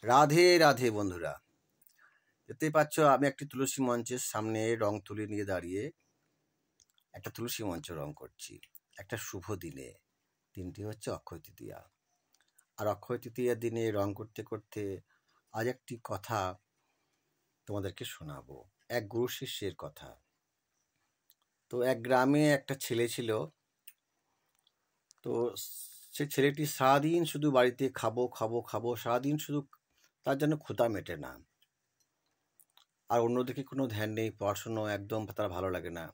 রাধে রাধে বন্ধুরা, দেখতেই পাচ্ছ আমি একটি তুলসী মঞ্চের সামনে রং তুলি নিয়ে দাঁড়িয়ে একটা তুলসী মঞ্চ রং করছি একটা শুভ দিনে। দিনটি হচ্ছে অক্ষয় তৃতীয়া। আর অক্ষয় তৃতীয়ার দিনে রং করতে করতে আজ একটি কথা তোমাদেরকে শোনাবো, এক গুরু শিষ্যের কথা। তো এক গ্রামে একটা ছেলে ছিল। তো সে ছেলেটি সারাদিন শুধু বাড়িতে খাবো খাবো খাবো, সারাদিন শুধু তার যেন ক্ষুধা মেটে না। আর অন্যদিকে কোনো ধ্যান নেই, পড়াশুনো একদম তার ভালো লাগে না।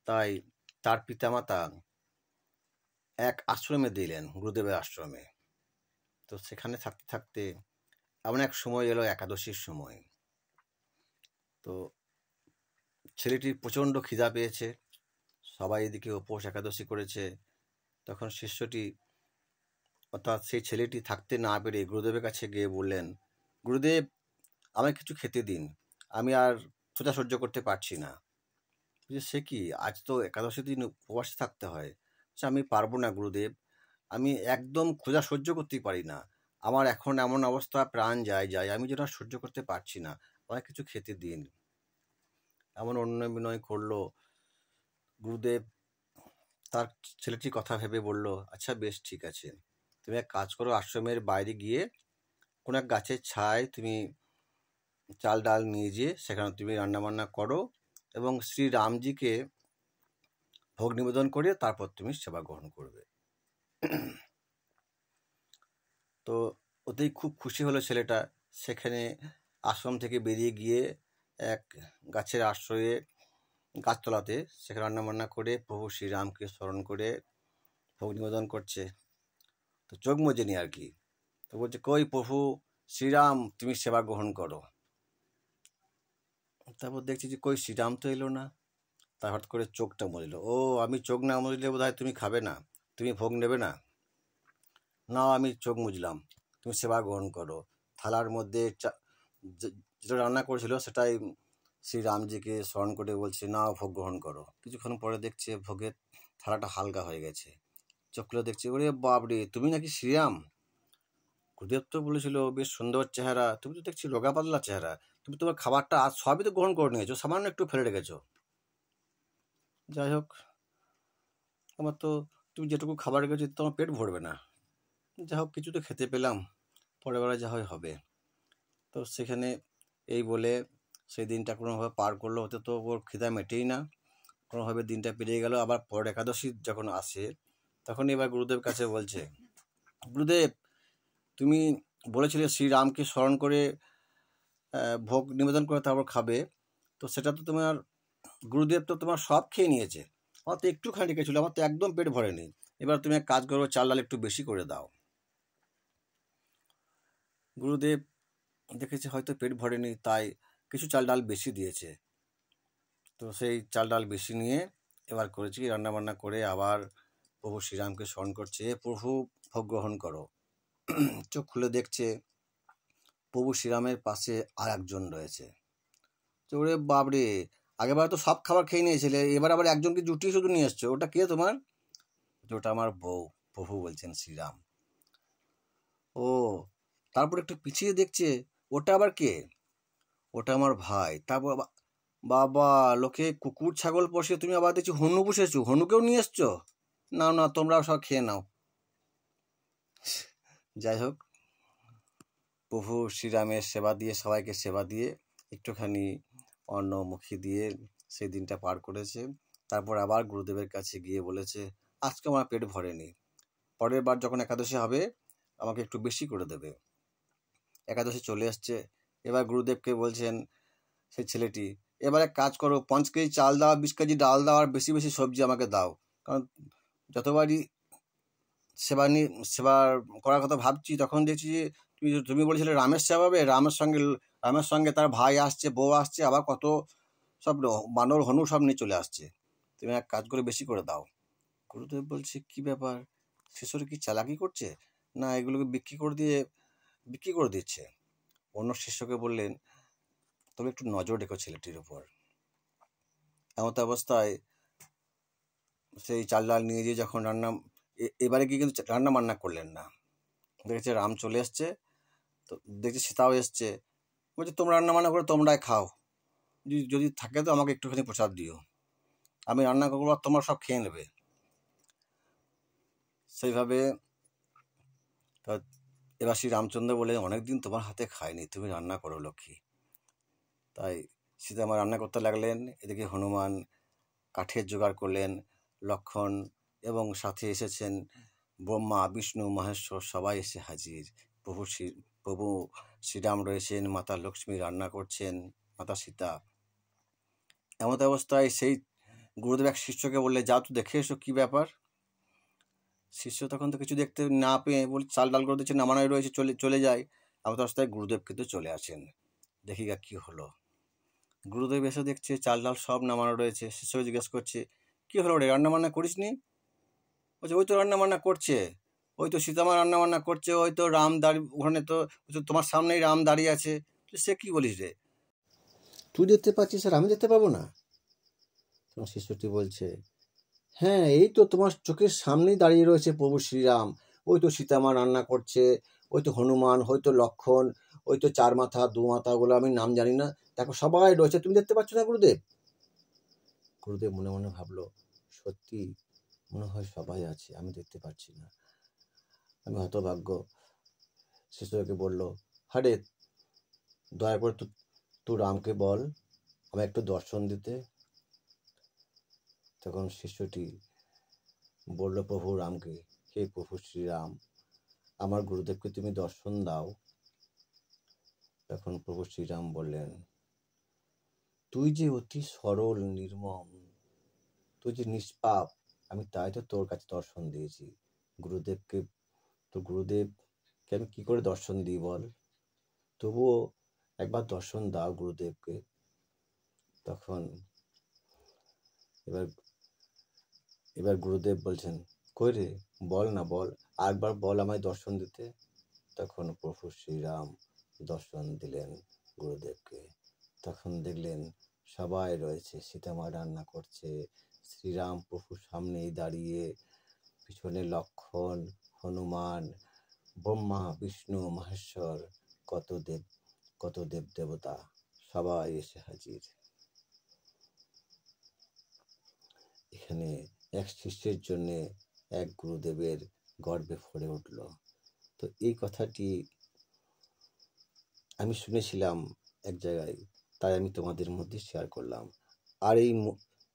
তাই তার পিতামাতা এক আশ্রমে দিলেন, গুরুদেবের আশ্রমে। তো সেখানে থাকতে থাকতে এমন এক সময় এলো, একাদশীর সময়। তো ছেলেটির প্রচণ্ড খিদা পেয়েছে, সবাই এদিকে উপোস একাদশী করেছে। তখন শিষ্যটি অর্থাৎ সেই ছেলেটি থাকতে না পেরে গুরুদেবের কাছে গিয়ে বললেন, গুরুদেব, আমায় কিছু খেতে দিন, আমি আর ক্ষুধা সহ্য করতে পারছি না। সে কি, আজ তো একাদশী দিন উপবাসে থাকতে হয়। আমি পারবো না গুরুদেব, আমি একদম ক্ষুধা সহ্য করতেই পারি না। আমার এখন এমন অবস্থা, প্রাণ যায় যায়, আমি যেন সহ্য করতে পারছি না, আমায় কিছু খেতে দিন। এমন অনুনয় বিনয় করলো। গুরুদেব তার ছেলেটির কথা ভেবে বলল, আচ্ছা বেশ ঠিক আছে, তুমি এক কাজ করো, আশ্রমের বাইরে গিয়ে কোনো এক গাছের ছায় তুমি চাল ডাল নিয়ে যেয়ে সেখানে তুমি রান্নাবান্না করো এবং শ্রী রামজিকে ভোগ নিবেদন করে তারপর তুমি সেবা গ্রহণ করবে। তো ওতেই খুব খুশি হলো ছেলেটা। সেখানে আশ্রম থেকে বেরিয়ে গিয়ে এক গাছের আশ্রয়ে, গাছতলাতে সেখানে রান্নাবান্না করে প্রভু শ্রীরামকে স্মরণ করে ভোগ নিবেদন করছে। তো চোখ মজেনি আর কি। তো বলছে, কই প্রভু শ্রীরাম, তুমি সেবা গ্রহণ করো। তারপর দেখছি যে কই শ্রীরাম তো এলো না। তার হঠাৎ করে চোখটা মজল, ও আমি চোখ না মজলে বোধ হয় তুমি খাবে না, তুমি ভোগ নেবে না। না, আমি চোখ মুজলাম, তুমি সেবা গ্রহণ করো। থালার মধ্যে যেটা রান্না করেছিল সেটাই শ্রীরামজিকে স্মরণ করে বলছে, না ভোগ গ্রহণ করো। কিছুক্ষণ পরে দেখছে ভোগের থালাটা হালকা হয়ে গেছে। চোখ খুলে দেখছে, ওরে বাপরে, তুমি নাকি শ্রীরাম? গুরুদেব তো বলেছিল বেশ সুন্দর চেহারা, তুমি তো দেখছি রোগা পাতলা চেহারা, তুমি তোমার খাবারটা আজ সবই তো গ্রহণ করে নিয়েছো, সামান্য একটু ফেলে রেখেছো। যাই হোক, আমার তো তুমি যেটুকু খাবার রেখেছো তোমার পেট ভরবে না। যাই হোক, কিছু তো খেতে পেলাম, পরের বেলা যা হয় হবে। তো সেখানে এই বলে সেই দিনটা কোনোভাবে পার করলো। হতে তো ওর খিদা মেটেই না, কোনোভাবে দিনটা পেরিয়ে গেল। আবার পরের একাদশী যখন আসে তখন এবার গুরুদেব কাছে বলছে, গুরুদেব, তুমি বলেছিলে শ্রীরামকে স্মরণ করে ভোগ নিবেদন করে তারপর খাবে, তো সেটা তো তোমার গুরুদেব তো তোমার সব খেয়ে নিয়েছে, আমার তো একটুখানি রেখেছিল, আমার তো একদম পেট ভরেনি। এবার তুমি এক কাজ করো, চাল ডাল একটু বেশি করে দাও। গুরুদেব দেখেছে হয়তো পেট ভরেনি, তাই কিছু চাল ডাল বেশি দিয়েছে। তো সেই চাল ডাল বেশি নিয়ে এবার করেছি রান্নাবান্না করে আবার প্রভু শ্রীরামকে স্মরণ করছে, প্রভু ভোগ গ্রহণ করো। চোখ খুলে দেখছে প্রভু শ্রীরামের পাশে আর একজন রয়েছে। তো ওরে বাবরে, আগেবার তো সব খাবার খেয়ে নিয়েছিলে, এবার আবার একজনকে জুটিয়ে শুধু নিয়ে এসছো, ওটা কে তোমার? ওটা আমার বউ, প্রভু বলছেন শ্রীরাম। ও, তারপর একটু পিছিয়ে দেখছে, ওটা আবার কে? ওটা আমার ভাই। তারপর বাবা, লোকে কুকুর ছাগল পোষে, তুমি আবার দেখছি হনু পুষেছো, হনুকেও নিয়ে এসছো? নাও না, তোমরাও সব খেয়ে নাও। যাই হোক, প্রভু শ্রীরামের সেবা দিয়ে, সবাইকে সেবা দিয়ে, একটুখানি অন্ন মুখে দিয়ে সেই দিনটা পার করেছে। তারপর আবার গুরুদেবের কাছে গিয়ে বলেছে, আজকে আমার পেট ভরেনি, পরের বার যখন একাদশী হবে আমাকে একটু বেশি করে দেবে। একাদশী চলে আসছে, এবার গুরুদেবকে বলছেন সেই ছেলেটি, এবার এক কাজ করো, 5 কেজি চাল দাও, 20 কেজি ডাল দাও, আর বেশি বেশি সবজি আমাকে দাও। কারণ যতবারই সেবা করার কথা ভাবছি তখন দেখছি যে তুমি বলেছিলে রামের সেবা হবে, রামের সঙ্গে তার ভাই আসছে, বউ আসছে, আবার কত সব বানর হনু সব নিয়ে চলে আসছে, তুমি এক কাজ করে বেশি করে দাও। গুরুদেব বলছে, কি ব্যাপার, শিশুরা কি চালাকি করছে, না এগুলোকে বিক্রি করে দিচ্ছে? অন্য শিষ্যকে বললেন, তবে একটু নজর রেখো ছেলেটির উপর। এমত অবস্থায় সেই চাল ডাল নিয়ে গিয়ে যখন এবারে গিয়ে কিন্তু রান্না বান্না করলেন না, দেখেছে রাম চলে এসছে, তো দেখছি সীতাও এসছে, বলছে তোমরা রান্না বান্না করে তোমরাই খাও, যদি থাকে তো আমাকে একটুখানি প্রসাদ দিও, আমি রান্না করবো আর তোমরা সব খেয়ে নেবে। সেইভাবে এবার শ্রী রামচন্দ্র বলে, অনেকদিন তোমার হাতে খাইনি, তুমি রান্না করো লক্ষ্মী। তাই সীতামা রান্না করতে লাগলেন। এদিকে হনুমান কাঠের জোগাড় করলেন, লক্ষ্মণ এবং সাথে এসেছেন ব্রহ্মা, বিষ্ণু, মহেশ্বর, সবাই এসে হাজির। প্রভু শ্রীরাম রয়েছেন, মাতা লক্ষ্মী রান্না করছেন, মাতা সীতা। এমত অবস্থায় সেই গুরুদেব এক শিষ্যকে বললে, যাও তো দেখে এসো কি ব্যাপার। শিষ্য তখন তো কিছু দেখতে না পেয়ে বলে, চাল ডাল করে দিচ্ছে, নামানোই রয়েছে, চলে যায়। এমত অবস্থায় গুরুদেব কিন্তু চলে আসেন। দেখি গা কি হলো। গুরুদেব এসে দেখছে চাল ডাল সব নামানো রয়েছে। শিষ্যকে জিজ্ঞেস করছে, কি হলো রে, রান্না বান্না করিস নি? বলছে, ওই তো রান্না বান্না করছে, ওই তো সীতামা রান্না বান্না করছে, ওই তো রাম দাঁড়িয়ে ওখানে, তো তোমার সামনেই রাম দাঁড়িয়ে আছে। সে কি বলিস রে, তুই দেখতে পাচ্ছিস আর আমি দেখতে পাবো না? তোমার শিষ্যটি বলছে, হ্যাঁ এই তো তোমার চোখের সামনেই দাঁড়িয়ে রয়েছে প্রভু শ্রীরাম, ওই তো সীতামা রান্না করছে, ওই তো হনুমান, হয়তো লক্ষ্মণ, ওই তো চার মাথা দু মাথা, ওগুলো আমি নাম জানি না, দেখো সবাই রয়েছে, তুমি দেখতে পাচ্ছ না গুরুদেব? গুরুদেব মনে মনে ভাবলো, সত্যি মনে হয় সবাই আছে, আমি দেখতে পাচ্ছি না, আমি হতভাগ্য। শিষ্যকে বলল, হারে দয়া করে তুই রামকে বল আমায় একটু দর্শন দিতে। তখন শিষ্যটি বলল প্রভু রামকে, হে প্রভু শ্রীরাম, আমার গুরুদেবকে তুমি দর্শন দাও। তখন প্রভু শ্রীরাম বললেন, তুই যে অতি সরল নির্মম, তুই যে নিষ্পাপ, আমি তাই তো তোর কাছে দর্শন দিয়েছি। গুরুদেবকে, তো গুরুদেবকে আমি কি করে দর্শন দিই বল? তবুও একবার দর্শন দাও গুরুদেবকে। তখন এবার গুরুদেব বলছেন, কই রে, বল না, বল, আরেকবার বল আমায় দর্শন দিতে। তখন প্রভু শ্রীরাম দর্শন দিলেন গুরুদেবকে। তখন দেখলেন সবাই রয়েছে, সীতামা রান্না করছে, শ্রীরাম প্রভুর সামনেই দাঁড়িয়ে, পিছনে লক্ষ্মণ, হনুমান, ব্রহ্মা, বিষ্ণু, মহেশ্বর, কত দেব দেবতা সবাই এসে হাজির। এখানে এক শিষ্যের জন্য এক গুরুদেবের গর্বে ভরে উঠল। তো এই কথাটি আমি শুনেছিলাম এক জায়গায়, তাই আমি তোমাদের মধ্যে শেয়ার করলাম। আর এই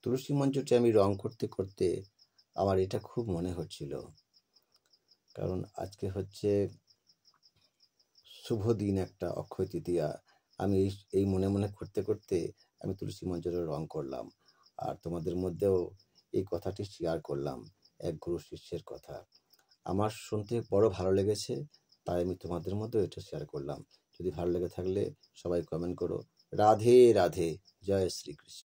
তুলসী মঞ্চটি আমি রং করতে করতে আমার এটা খুব মনে হচ্ছিল, কারণ আজকে হচ্ছে শুভ দিন, একটা অক্ষয় তৃতীয়া। আমি এই মনে মনে করতে করতে আমি তুলসী মঞ্চটা রং করলাম, আর তোমাদের মধ্যেও এই কথাটি শেয়ার করলাম, এক গুরু শিষ্যের কথা। আমার শুনতে বড় ভালো লেগেছে, তাই আমি তোমাদের মধ্যেও এটা শেয়ার করলাম। যদি ভালো লেগে থাকলে সবাই কমেন্ট করো। রাধে রাধে, জয় শ্রীকৃষ্ণ।